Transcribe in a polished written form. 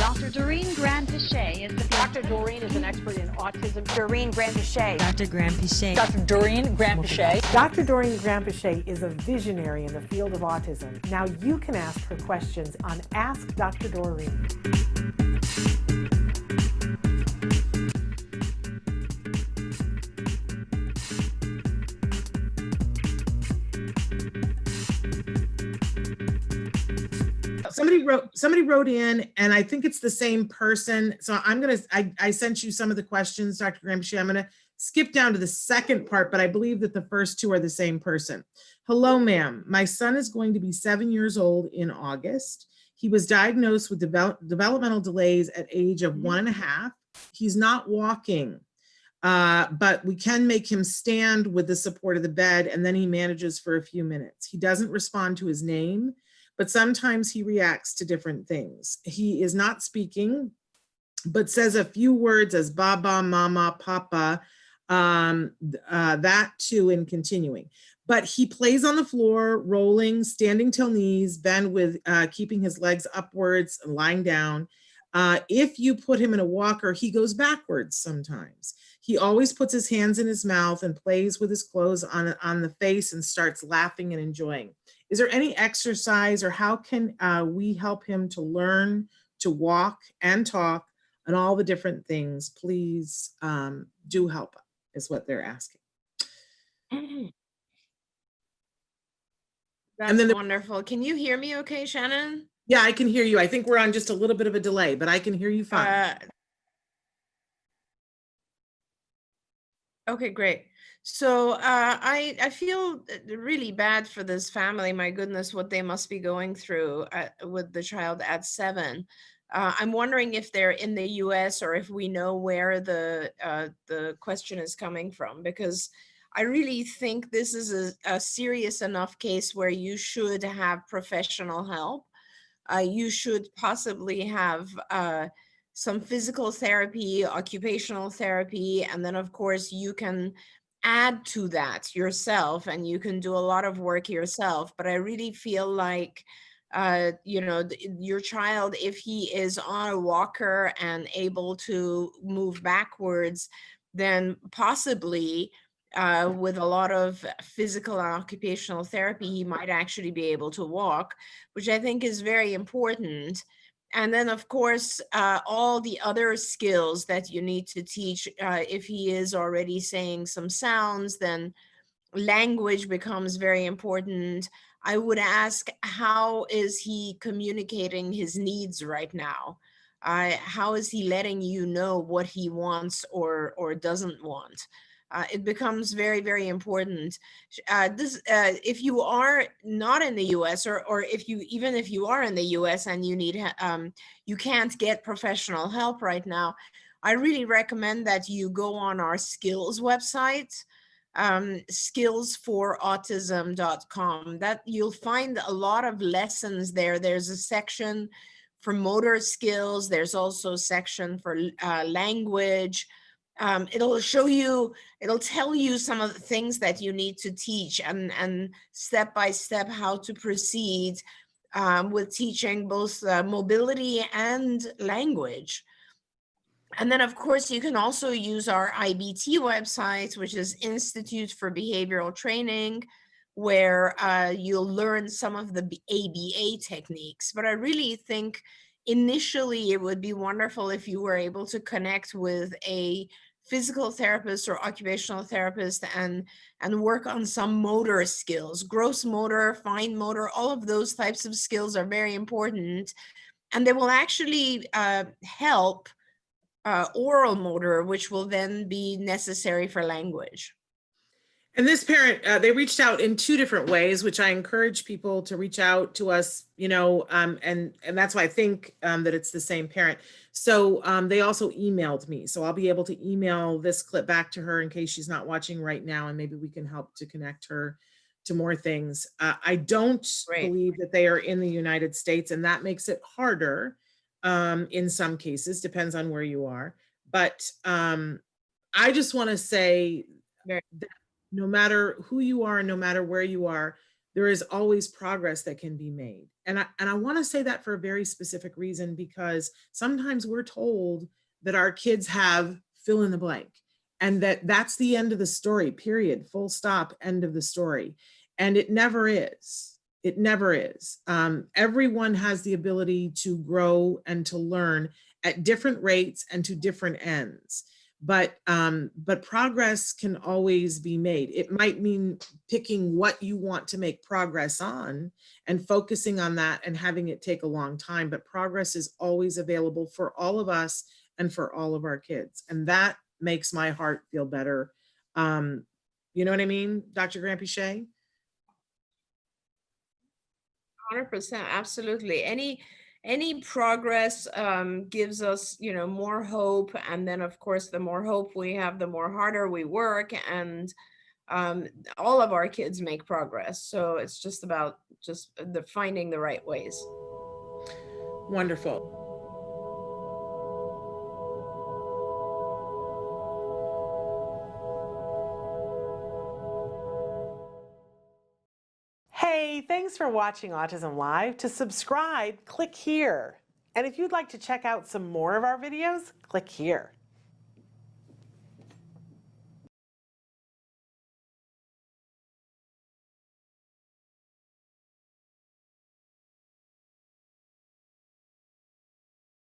Dr. Doreen Grand-Pichet is the Dr. Doreen is an expert in autism. Doreen Grand-Pichet. Dr. Grand-Pichet. Dr. Doreen Grand-Pichet. Dr. Doreen Grand-Pichet is a visionary in the field of autism. Now you can ask her questions on Ask Dr. Doreen. Somebody wrote in, and I think it's the same person. So I sent you some of the questions, Dr. Gramsci. I'm gonna skip down to the second part, but I believe that the first two are the same person. Hello, ma'am. My son is going to be 7 years old in August. He was diagnosed with developmental delays at age of 1.5. He's not walking, but we can make him stand with the support of the bed, and then he manages for a few minutes. He doesn't respond to his name, but sometimes he reacts to different things. He is not speaking, but says a few words as baba, mama, papa, that too, and continuing. But he plays on the floor, rolling, standing till knees, bend with keeping his legs upwards, lying down. If you put him in a walker, he goes backwards sometimes. He always puts his hands in his mouth and plays with his clothes on the face and starts laughing and enjoying. Is there any exercise, or how can we help him to learn to walk and talk and all the different things? Please do help, is what they're asking. That's wonderful. Can you hear me okay, Shannon? Yeah, I can hear you. I think we're on just a little bit of a delay, but I can hear you fine. Okay, great. So I feel really bad for this family. My goodness, what they must be going through with the child at 7. I'm wondering if they're in the US or if we know where the question is coming from, because I really think this is a serious enough case where you should have professional help. You should possibly have some physical therapy, occupational therapy, and then of course you can add to that yourself and you can do a lot of work yourself. But I really feel like, your child, if he is on a walker and able to move backwards, then possibly with a lot of physical and occupational therapy, he might actually be able to walk, which I think is very important. And then, of course, all the other skills that you need to teach. If he is already saying some sounds, then language becomes very important. I would ask, how is he communicating his needs right now? How is he letting you know what he wants or doesn't want? It becomes very, very important. If you are not in the US, or even if you are in the US and you need, you can't get professional help right now, I really recommend that you go on our skills website, skillsforautism.com. That you'll find a lot of lessons there. There's a section for motor skills. There's also a section for language. It'll tell you some of the things that you need to teach and step by step how to proceed with teaching both mobility and language. And then, of course, you can also use our IBT website, which is Institute for Behavioral Training, where you'll learn some of the ABA techniques. But I really think initially it would be wonderful if you were able to connect with a physical therapist or occupational therapist and work on some motor skills. Gross motor, fine motor, all of those types of skills are very important. And they will actually help oral motor, which will then be necessary for language. And this parent, they reached out in 2 different ways, which I encourage people to reach out to us, and that's why I think that it's the same parent. So they also emailed me. So I'll be able to email this clip back to her in case she's not watching right now, and maybe we can help to connect her to more things. I don't believe that they are in the United States, and that makes it harder in some cases, depends on where you are. But I just want to say that no matter who you are, no matter where you are, there is always progress that can be made. And I want to say that for a very specific reason, because sometimes we're told that our kids have fill in the blank, and that's the end of the story, period, full stop, end of the story. And it never is. It never is. Everyone has the ability to grow and to learn at different rates and to different ends. But progress can always be made. It might mean picking what you want to make progress on and focusing on that and having it take a long time. But progress is always available for all of us and for all of our kids. And that makes my heart feel better. You know what I mean, Dr. Granpeesheh? 100%, absolutely. Any progress gives us, more hope. And then, of course, the more hope we have, the more harder we work. And all of our kids make progress. So it's just about the finding the right ways. Wonderful. Hey, thanks for watching Autism Live. To subscribe, click here. And if you'd like to check out some more of our videos, click here.